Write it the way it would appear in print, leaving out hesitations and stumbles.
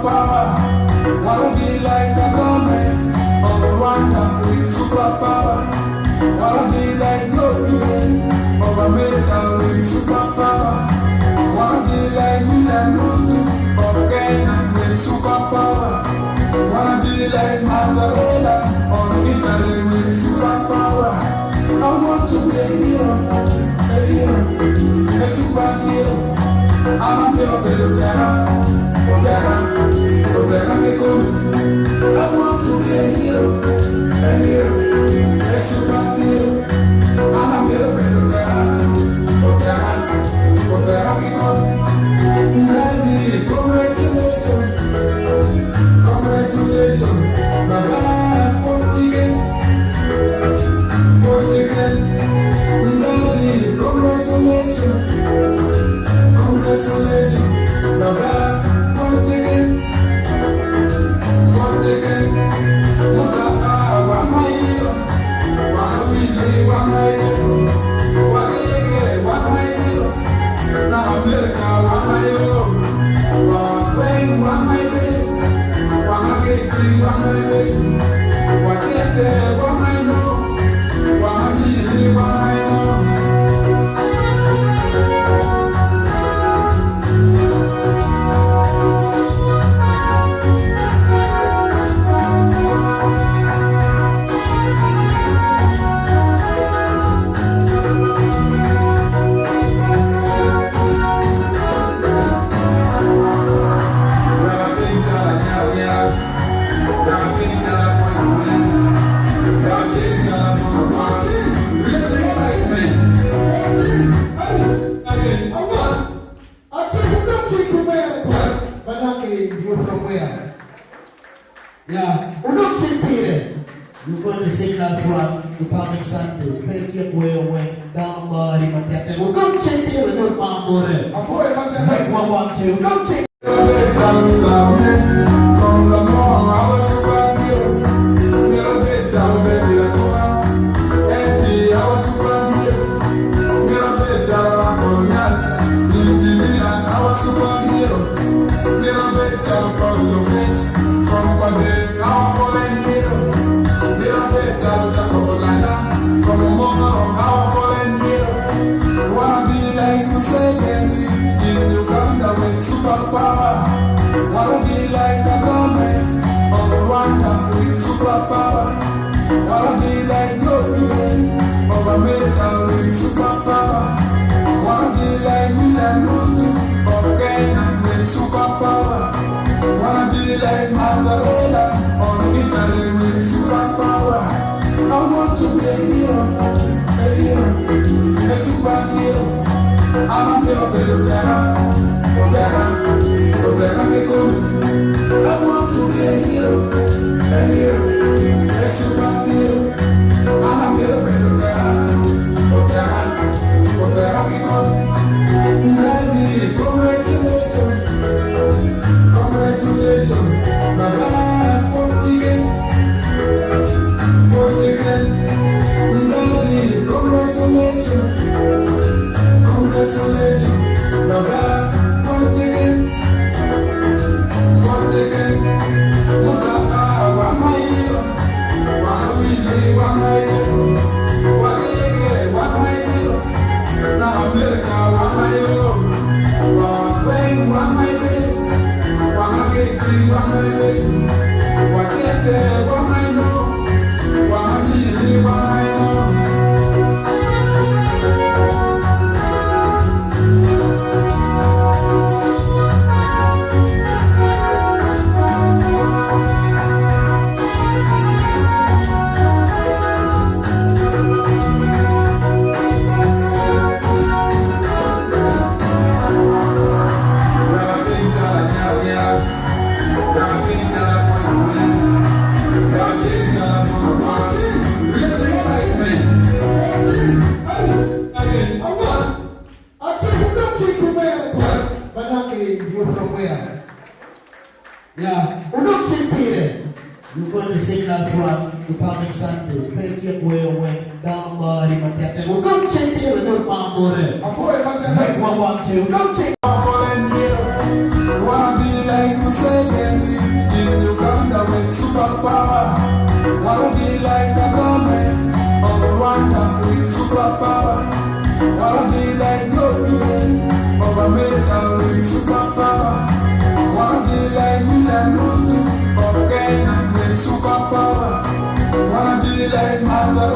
superpower. Wanna be like Kagame of Rwanda with superpower. Wanna be like Chope of America with superpower. Wanna be like Ruto of Kenya with superpower. Wanna be like Mandela of Italy with superpower. I want to be a hero, a superhero. I'm a little bit of terror, I want to be a hero, a superhero. I'm a little bit of terror, congratulations, Baba, congratulations, Baba, once again, look at what my hero, what we live, what my hero, what my hero, now America, what my hero, what my baby, what my baby, what's it there, what my know, what my baby, what I know. Yeah, you're going to sing last one, the coming Sunday. Take your way away, down body, but you don't change here, don't mamore. Make one, two, don't change. Museveni in Uganda with superpower. Wanna be like Kagame of Rwanda with superpower. Wanna be like Chope of America with superpower. Wanna be like Ruto of Kenya with superpower. Wanna be like Mandela of Italy with superpower. I want to be a hero, a superhero. I'm a little bit of terror, I want to be a hero, a superhero. I'm a little bit of terror, congratulations, Baba, congratulations, Baba, once again, look at what my hero, what we live, what my hero, what my hero, now America, what my hero, what my baby, what my baby, what's it there, what my know, what my baby, what I know. Yeah, you're going to sing last one, the coming Sunday. Take your way away, down body, but you don't change here, don't mamore. Make one, two, don't change. Wanna be like Museveni superpower. Wanna be like Joe of America with superpower. Wanna be like William Ruto of Kenya with superpower. Wanna be like Mandela.